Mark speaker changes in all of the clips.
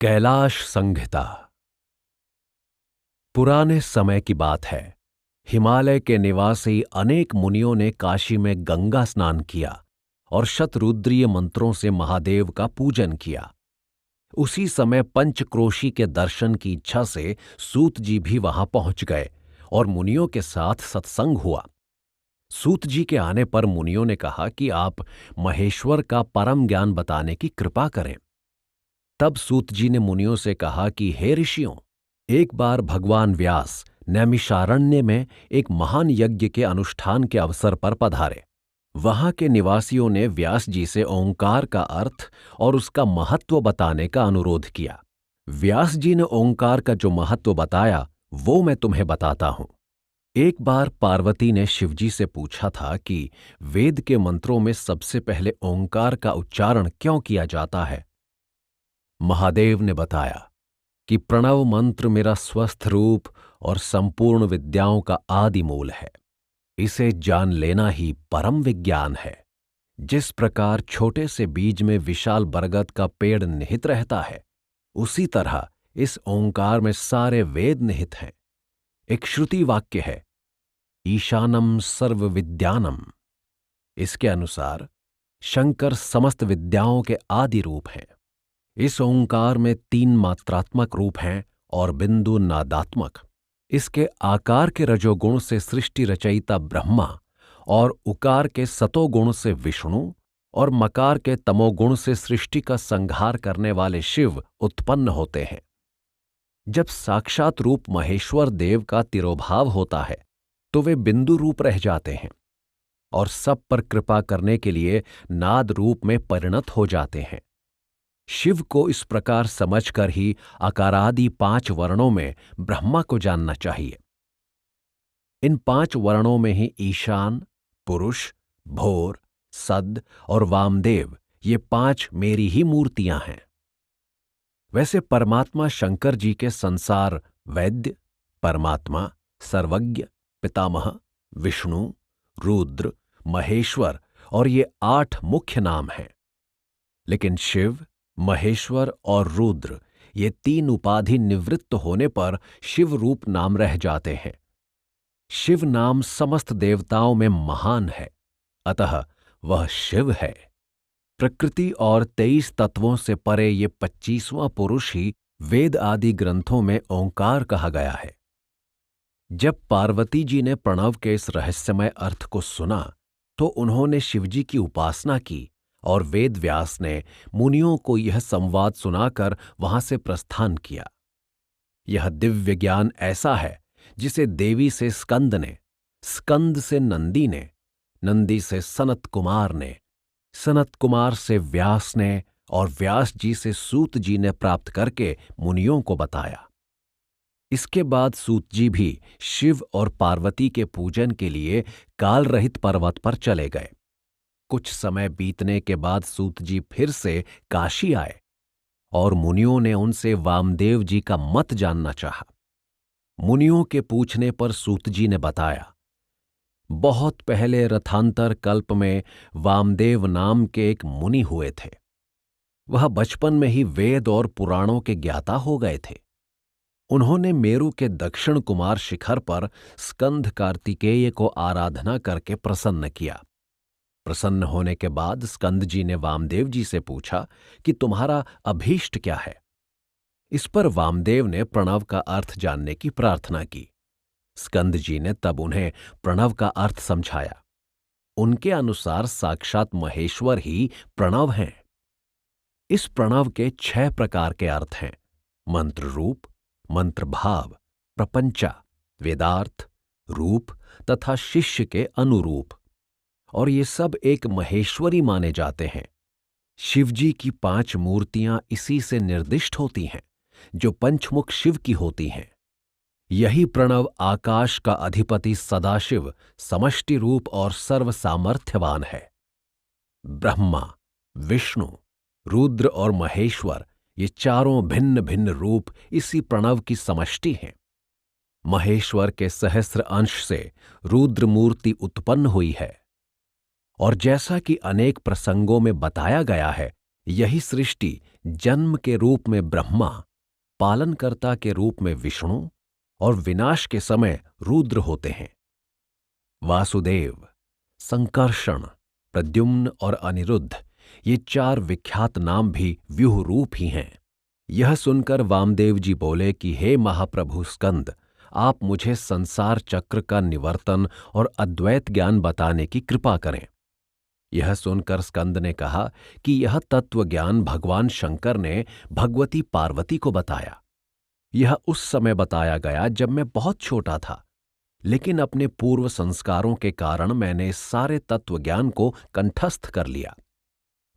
Speaker 1: कैलाश संहिता। पुराने समय की बात है। हिमालय के निवासी अनेक मुनियों ने काशी में गंगा स्नान किया और शतरुद्रीय मंत्रों से महादेव का पूजन किया। उसी समय पंचक्रोशी के दर्शन की इच्छा से सूत जी भी वहां पहुंच गए और मुनियों के साथ सत्संग हुआ। सूत जी के आने पर मुनियों ने कहा कि आप महेश्वर का परम ज्ञान बताने की कृपा करें। तब सूत जी ने मुनियों से कहा कि हे ऋषियों, एक बार भगवान व्यास नैमिषारण्य में एक महान यज्ञ के अनुष्ठान के अवसर पर पधारे। वहां के निवासियों ने व्यास जी से ओंकार का अर्थ और उसका महत्व बताने का अनुरोध किया। व्यास जी ने ओंकार का जो महत्व बताया वो मैं तुम्हें बताता हूं। एक बार पार्वती ने शिवजी से पूछा था कि वेद के मंत्रों में सबसे पहले ओंकार का उच्चारण क्यों किया जाता है। महादेव ने बताया कि प्रणव मंत्र मेरा स्वस्थ रूप और संपूर्ण विद्याओं का आदि मूल है। इसे जान लेना ही परम विज्ञान है। जिस प्रकार छोटे से बीज में विशाल बरगद का पेड़ निहित रहता है, उसी तरह इस ओंकार में सारे वेद निहित हैं। एक श्रुति वाक्य है, ईशानम सर्व विद्यानम। इसके अनुसार शंकर समस्त विद्याओं के आदि रूप हैं। इस ओंकार में 3 मात्रात्मक रूप हैं और बिंदु नादात्मक। इसके आकार के रजोगुण से सृष्टि रचयिता ब्रह्मा और उकार के सतोगुण से विष्णु और मकार के तमोगुण से सृष्टि का संहार करने वाले शिव उत्पन्न होते हैं। जब साक्षात रूप महेश्वर देव का तिरोभाव होता है तो वे बिंदु रूप रह जाते हैं और सब पर कृपा करने के लिए नाद रूप में परिणत हो जाते हैं। शिव को इस प्रकार समझकर ही अकारादि 5 वर्णों में ब्रह्मा को जानना चाहिए। इन 5 वर्णों में ही ईशान, पुरुष, भोर, सद और वामदेव ये 5 मेरी ही मूर्तियां हैं। वैसे परमात्मा शंकर जी के संसार वैद्य, परमात्मा, सर्वज्ञ, पितामह, विष्णु, रुद्र, महेश्वर और ये 8 मुख्य नाम हैं। लेकिन शिव, महेश्वर और रुद्र ये 3 उपाधि निवृत्त होने पर शिव रूप नाम रह जाते हैं। शिव नाम समस्त देवताओं में महान है, अतः वह शिव है। प्रकृति और 23 तत्वों से परे ये 25वां पुरुष ही वेद आदि ग्रंथों में ओंकार कहा गया है। जब पार्वती जी ने प्रणव के इस रहस्यमय अर्थ को सुना तो उन्होंने शिवजी की उपासना की और वेद व्यास ने मुनियों को यह संवाद सुनाकर वहां से प्रस्थान किया। यह दिव्य ज्ञान ऐसा है जिसे देवी से स्कंद ने, स्कंद से नंदी ने, नंदी से सनत कुमार ने, सनत कुमार से व्यास ने और व्यास जी से सूत जी ने प्राप्त करके मुनियों को बताया। इसके बाद सूत जी भी शिव और पार्वती के पूजन के लिए काल रहित पर्वत पर चले गए। कुछ समय बीतने के बाद सूत जी फिर से काशी आए और मुनियों ने उनसे वामदेव जी का मत जानना चाहा। मुनियों के पूछने पर सूत जी ने बताया, बहुत पहले रथांतर कल्प में वामदेव नाम के एक मुनि हुए थे। वह बचपन में ही वेद और पुराणों के ज्ञाता हो गए थे। उन्होंने मेरु के दक्षिण कुमार शिखर पर स्कंद कार्तिकेय को आराधना करके प्रसन्न किया। प्रसन्न होने के बाद स्कंद जी ने वामदेव जी से पूछा कि तुम्हारा अभीष्ट क्या है। इस पर वामदेव ने प्रणव का अर्थ जानने की प्रार्थना की। स्कंद जी ने तब उन्हें प्रणव का अर्थ समझाया। उनके अनुसार साक्षात महेश्वर ही प्रणव हैं। इस प्रणव के 6 प्रकार के अर्थ हैं, मंत्र रूप, मंत्र भाव, प्रपंचा, वेदार्थ, रूप तथा शिष्य के अनुरूप, और ये सब एक महेश्वरी माने जाते हैं। शिवजी की 5 मूर्तियां इसी से निर्दिष्ट होती हैं, जो पंचमुख शिव की होती हैं। यही प्रणव आकाश का अधिपति सदाशिव समष्टि रूप और सर्व सामर्थ्यवान है। ब्रह्मा, विष्णु, रुद्र और महेश्वर ये चारों भिन्न भिन्न रूप इसी प्रणव की समष्टि हैं। महेश्वर के सहस्र अंश से रुद्र मूर्ति उत्पन्न हुई है और जैसा कि अनेक प्रसंगों में बताया गया है, यही सृष्टि जन्म के रूप में ब्रह्मा, पालनकर्ता के रूप में विष्णु और विनाश के समय रुद्र होते हैं। वासुदेव, संकर्षण, प्रद्युम्न और अनिरुद्ध, ये 4 विख्यात नाम भी व्यूह रूप ही हैं। यह सुनकर वामदेव जी बोले कि हे महाप्रभु स्कंद, आप मुझे संसार चक्र का निवर्तन और अद्वैत ज्ञान बताने की कृपा करें। यह सुनकर स्कंद ने कहा कि यह तत्व ज्ञान भगवान शंकर ने भगवती पार्वती को बताया। यह उस समय बताया गया जब मैं बहुत छोटा था, लेकिन अपने पूर्व संस्कारों के कारण मैंने इस सारे तत्व ज्ञान को कंठस्थ कर लिया।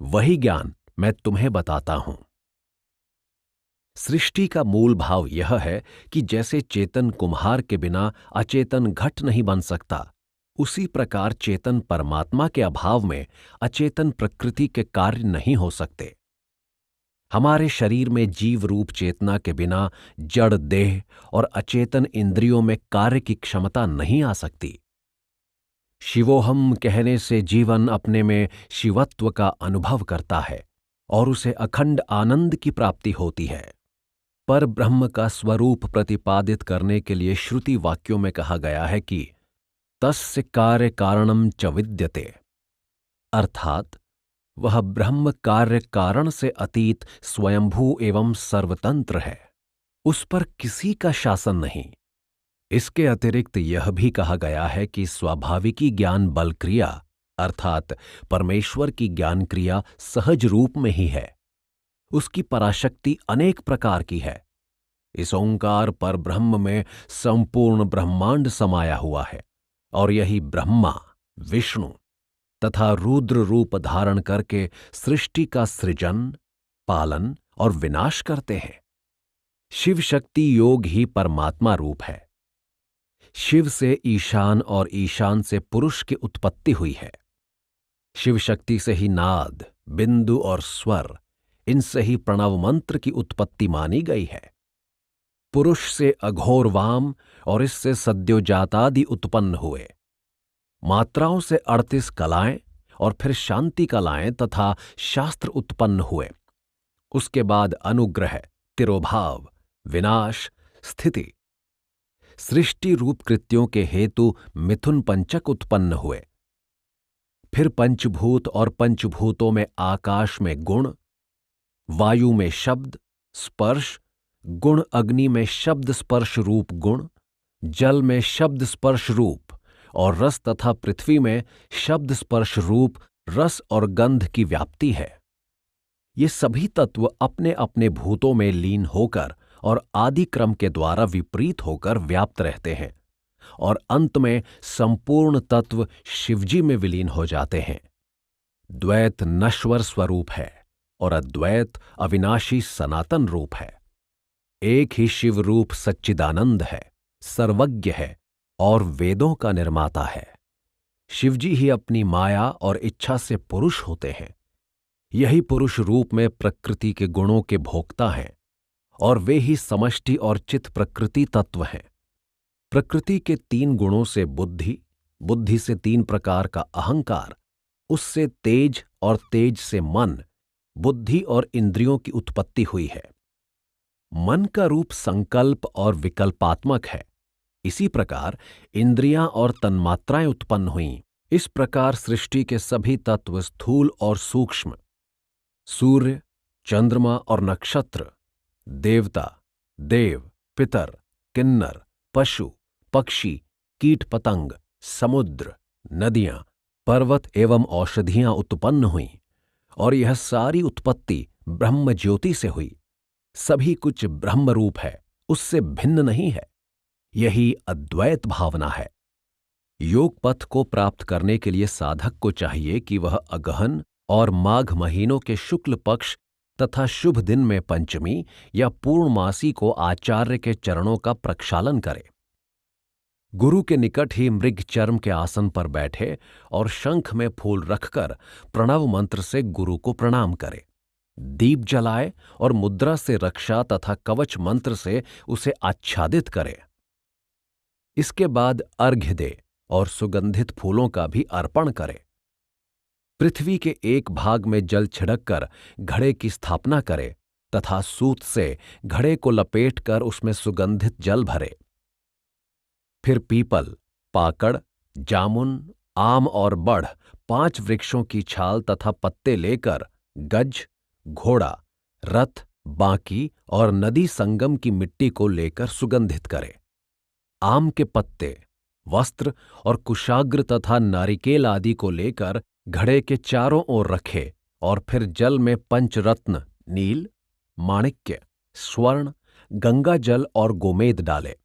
Speaker 1: वही ज्ञान मैं तुम्हें बताता हूं। सृष्टि का मूल भाव यह है कि जैसे चेतन कुम्हार के बिना अचेतन घट नहीं बन सकता, उसी प्रकार चेतन परमात्मा के अभाव में अचेतन प्रकृति के कार्य नहीं हो सकते। हमारे शरीर में जीव रूप चेतना के बिना जड़ देह और अचेतन इंद्रियों में कार्य की क्षमता नहीं आ सकती। शिवोहम कहने से जीवन अपने में शिवत्व का अनुभव करता है और उसे अखंड आनंद की प्राप्ति होती है। पर ब्रह्म का स्वरूप प्रतिपादित करने के लिए श्रुति वाक्यों में कहा गया है कि तस्य कार्य कारणम च विद्यते, अर्थात वह ब्रह्म कार्य कारण से अतीत स्वयंभू एवं सर्वतंत्र है, उस पर किसी का शासन नहीं। इसके अतिरिक्त यह भी कहा गया है कि स्वाभाविकी ज्ञान बल क्रिया अर्थात परमेश्वर की ज्ञान क्रिया सहज रूप में ही है। उसकी पराशक्ति अनेक प्रकार की है। इस ओंकार पर ब्रह्म में संपूर्ण ब्रह्मांड समाया हुआ है और यही ब्रह्मा, विष्णु तथा रुद्र रूप धारण करके सृष्टि का सृजन, पालन और विनाश करते हैं। शिव शक्ति योग ही परमात्मा रूप है। शिव से ईशान और ईशान से पुरुष की उत्पत्ति हुई है। शिव शक्ति से ही नाद, बिंदु और स्वर, इनसे ही प्रणव मंत्र की उत्पत्ति मानी गई है। पुरुष से अघोर वाम और इससे सद्योजातादि उत्पन्न हुए। मात्राओं से 38 कलाएं और फिर शांति कलाएं तथा शास्त्र उत्पन्न हुए। उसके बाद अनुग्रह, तिरोभाव, विनाश, स्थिति। सृष्टि रूप कृत्यों के हेतु मिथुन पंचक उत्पन्न हुए। फिर पंचभूत और पंचभूतों में आकाश में गुण, वायु में शब्द स्पर्श गुण, अग्नि में शब्द स्पर्श रूप गुण, जल में शब्द स्पर्श रूप और रस तथा पृथ्वी में शब्द स्पर्श रूप रस और गंध की व्याप्ति है। ये सभी तत्व अपने अपने भूतों में लीन होकर और आदि क्रम के द्वारा विपरीत होकर व्याप्त रहते हैं और अंत में संपूर्ण तत्व शिवजी में विलीन हो जाते हैं। द्वैत नश्वर स्वरूप है और अद्वैत अविनाशी सनातन रूप है। एक ही शिव रूप सच्चिदानंद है, सर्वज्ञ है और वेदों का निर्माता है। शिवजी ही अपनी माया और इच्छा से पुरुष होते हैं। यही पुरुष रूप में प्रकृति के गुणों के भोक्ता हैं और वे ही समष्टि और चित्त प्रकृति तत्व हैं। प्रकृति के 3 गुणों से बुद्धि, बुद्धि से 3 प्रकार का अहंकार, उससे तेज और तेज से मन, बुद्धि और इंद्रियों की उत्पत्ति हुई है। मन का रूप संकल्प और विकल्पात्मक है। इसी प्रकार इंद्रियां और तन्मात्राएं उत्पन्न हुईं। इस प्रकार सृष्टि के सभी तत्व स्थूल और सूक्ष्म, सूर्य, चंद्रमा और नक्षत्र, देवता, देव, पितर, किन्नर, पशु, पक्षी, कीट पतंग, समुद्र, नदियां, पर्वत एवं औषधियां उत्पन्न हुईं और यह सारी उत्पत्ति ब्रह्म ज्योति से हुई। सभी कुछ ब्रह्म रूप है, उससे भिन्न नहीं है। यही अद्वैत भावना है। योग पथ को प्राप्त करने के लिए साधक को चाहिए कि वह अगहन और माघ महीनों के शुक्ल पक्ष तथा शुभ दिन में पंचमी या पूर्णमासी को आचार्य के चरणों का प्रक्षालन करे। गुरु के निकट ही मृग चर्म के आसन पर बैठे और शंख में फूल रखकर प्रणव मंत्र से गुरु को प्रणाम करे। दीप जलाए और मुद्रा से रक्षा तथा कवच मंत्र से उसे आच्छादित करे। इसके बाद अर्घ्य दे और सुगंधित फूलों का भी अर्पण करे। पृथ्वी के एक भाग में जल छिड़ककर घड़े की स्थापना करे तथा सूत से घड़े को लपेटकर उसमें सुगंधित जल भरे। फिर पीपल, पाकड़, जामुन, आम और बड़ 5 वृक्षों की छाल तथा पत्ते लेकर गज, घोड़ा, रथ, बांकी और नदी संगम की मिट्टी को लेकर सुगंधित करे। आम के पत्ते, वस्त्र और कुशाग्र तथा नारिकेल आदि को लेकर घड़े के चारों ओर रखे और फिर जल में पंचरत्न नील, माणिक्य, स्वर्ण, गंगा जल और गोमेद डाले।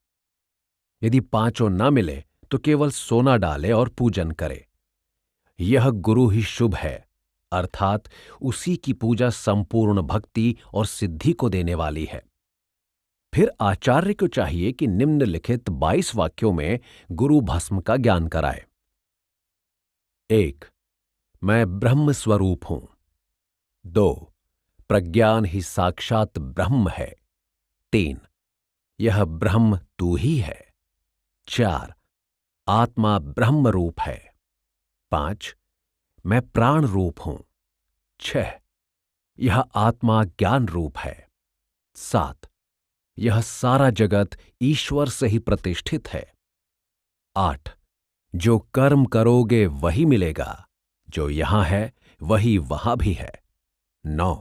Speaker 1: यदि 5 न मिले तो केवल सोना डाले और पूजन करे। यह गुरु ही शुभ है, अर्थात उसी की पूजा संपूर्ण भक्ति और सिद्धि को देने वाली है। फिर आचार्य को चाहिए कि निम्नलिखित 22 वाक्यों में गुरु भस्म का ज्ञान कराए। 1. मैं ब्रह्म स्वरूप हूं। 2. प्रज्ञान ही साक्षात ब्रह्म है। 3. यह ब्रह्म तू ही है। 4. आत्मा ब्रह्म रूप है। 5. मैं प्राण रूप हूं। 6. यह आत्मा ज्ञान रूप है। 7. यह सारा जगत ईश्वर से ही प्रतिष्ठित है। 8. जो कर्म करोगे वही मिलेगा, जो यहां है वही वहां भी है। 9.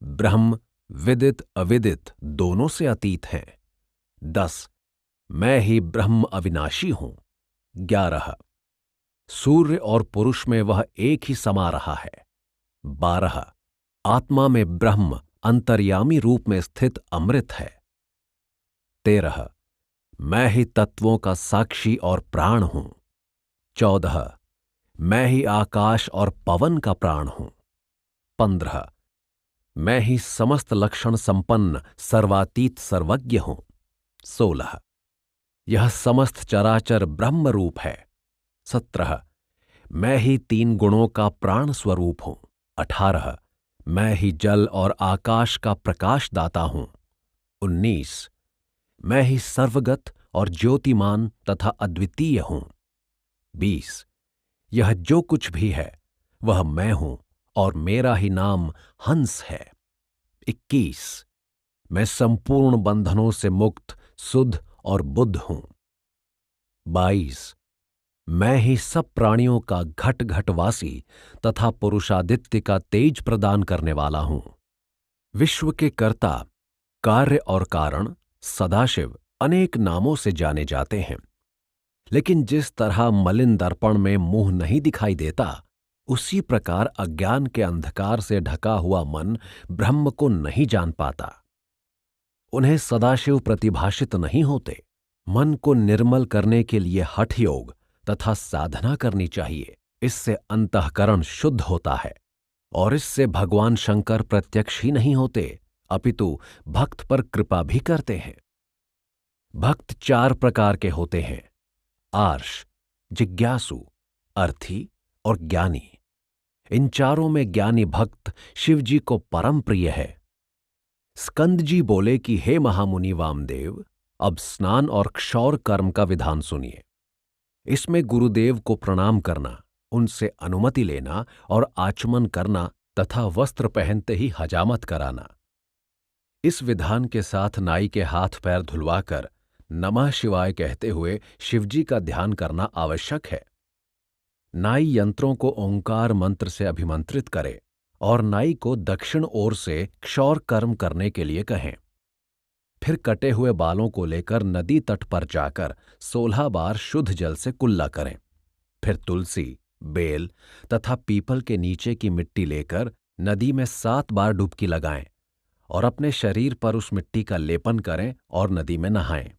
Speaker 1: ब्रह्म विदित अविदित दोनों से अतीत हैं। 10. मैं ही ब्रह्म अविनाशी हूं। 11. सूर्य और पुरुष में वह एक ही समा रहा है। 12. आत्मा में ब्रह्म अंतर्यामी रूप में स्थित अमृत है। 13. मैं ही तत्वों का साक्षी और प्राण हूं। 14. मैं ही आकाश और पवन का प्राण हूं। 15. मैं ही समस्त लक्षण संपन्न सर्वातीत सर्वज्ञ हूं। 16. यह समस्त चराचर ब्रह्म रूप है। 17. मैं ही 3 गुणों का प्राण स्वरूप हूं। 18. मैं ही जल और आकाश का प्रकाश दाता हूं। 19. मैं ही सर्वगत और ज्योतिमान तथा अद्वितीय हूं। 20. यह जो कुछ भी है वह मैं हूं और मेरा ही नाम हंस है। 21. मैं संपूर्ण बंधनों से मुक्त, शुद्ध और बुद्ध हूं। 22. मैं ही सब प्राणियों का घट घटवासी तथा पुरुषादित्य का तेज प्रदान करने वाला हूं। विश्व के कर्ता, कार्य और कारण सदाशिव अनेक नामों से जाने जाते हैं, लेकिन जिस तरह मलिन दर्पण में मुंह नहीं दिखाई देता, उसी प्रकार अज्ञान के अंधकार से ढका हुआ मन ब्रह्म को नहीं जान पाता। उन्हें सदाशिव प्रतिभाषित नहीं होते। मन को निर्मल करने के लिए हठ योग तथा साधना करनी चाहिए। इससे अंतःकरण शुद्ध होता है और इससे भगवान शंकर प्रत्यक्ष ही नहीं होते, अपितु भक्त पर कृपा भी करते हैं। भक्त 4 प्रकार के होते हैं: आर्ष, जिज्ञासु, अर्थी और ज्ञानी। इन चारों में ज्ञानी भक्त शिवजी को परम प्रिय है। स्कंद जी बोले कि हे महामुनि वामदेव, अब स्नान और क्षौर कर्म का विधान सुनिए। इसमें गुरुदेव को प्रणाम करना, उनसे अनुमति लेना और आचमन करना तथा वस्त्र पहनते ही हजामत कराना। इस विधान के साथ नाई के हाथ पैर धुलवाकर नमः शिवाय कहते हुए शिवजी का ध्यान करना आवश्यक है। नाई यंत्रों को ओंकार मंत्र से अभिमंत्रित करे और नाई को दक्षिण ओर से क्षौर कर्म करने के लिए कहें। फिर कटे हुए बालों को लेकर नदी तट पर जाकर 16 बार शुद्ध जल से कुल्ला करें। फिर तुलसी, बेल तथा पीपल के नीचे की मिट्टी लेकर नदी में 7 बार डुबकी लगाएं और अपने शरीर पर उस मिट्टी का लेपन करें और नदी में नहाएं।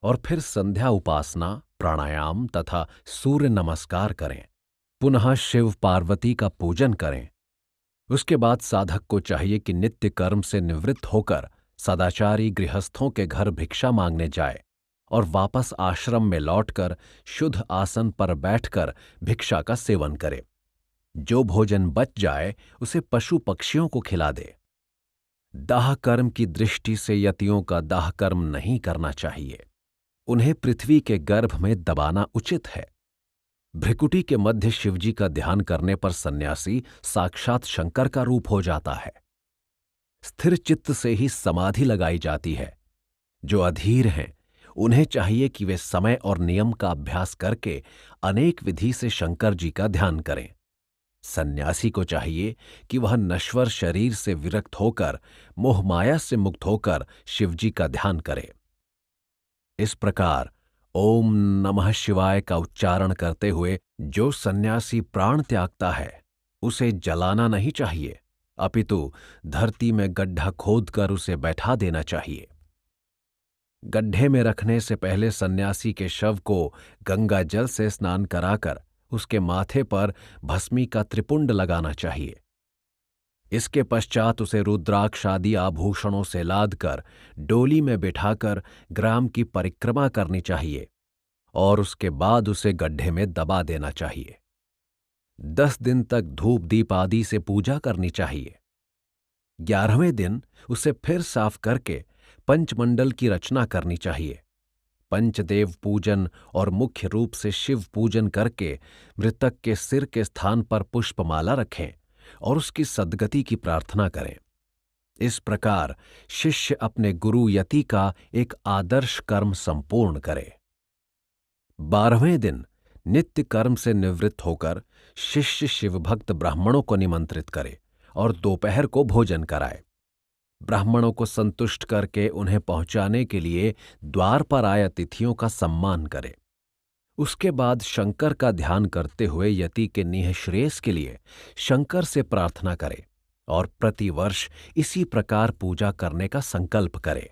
Speaker 1: और फिर संध्या उपासना, प्राणायाम तथा सूर्य नमस्कार करें। पुनः शिव पार्वती का पूजन करें। उसके बाद साधक को चाहिए कि नित्य कर्म से निवृत्त होकर सदाचारी गृहस्थों के घर भिक्षा मांगने जाए और वापस आश्रम में लौटकर शुद्ध आसन पर बैठकर भिक्षा का सेवन करे। जो भोजन बच जाए उसे पशु पक्षियों को खिला दे। दाह कर्म की दृष्टि से यतियों का दाह कर्म नहीं करना चाहिए। उन्हें पृथ्वी के गर्भ में दबाना उचित है। भ्रिकुटी के मध्य शिवजी का ध्यान करने पर सन्यासी साक्षात शंकर का रूप हो जाता है। स्थिर चित्त से ही समाधि लगाई जाती है। जो अधीर हैं उन्हें चाहिए कि वे समय और नियम का अभ्यास करके अनेक विधि से शंकर जी का ध्यान करें। सन्यासी को चाहिए कि वह नश्वर शरीर से विरक्त होकर मोह माया से मुक्त होकर शिवजी का ध्यान करे। इस प्रकार ओम नमः शिवाय का उच्चारण करते हुए जो सन्यासी प्राण त्यागता है उसे जलाना नहीं चाहिए, अपितु धरती में गड्ढा खोदकर उसे बैठा देना चाहिए। गड्ढे में रखने से पहले सन्यासी के शव को गंगा जल से स्नान कराकर उसके माथे पर भस्मी का त्रिपुंड लगाना चाहिए। इसके पश्चात उसे रुद्राक्ष आदि आभूषणों से लादकर डोली में बिठाकर ग्राम की परिक्रमा करनी चाहिए और उसके बाद उसे गड्ढे में दबा देना चाहिए। 10 दिन तक धूप दीप आदि से पूजा करनी चाहिए। 11वें दिन उसे फिर साफ करके पंचमंडल की रचना करनी चाहिए। पंचदेव पूजन और मुख्य रूप से शिव पूजन करके मृतक के सिर के स्थान पर पुष्पमाला रखें और उसकी सद्गति की प्रार्थना करें। इस प्रकार शिष्य अपने गुरु यति का एक आदर्श कर्म संपूर्ण करे। 12वें दिन नित्य कर्म से निवृत्त होकर शिष्य शिवभक्त ब्राह्मणों को निमंत्रित करे और दोपहर को भोजन कराए। ब्राह्मणों को संतुष्ट करके उन्हें पहुंचाने के लिए द्वार पर आए अतिथियों का सम्मान करे। उसके बाद शंकर का ध्यान करते हुए यति के निह श्रेयस के लिए शंकर से प्रार्थना करे और प्रतिवर्ष इसी प्रकार पूजा करने का संकल्प करे।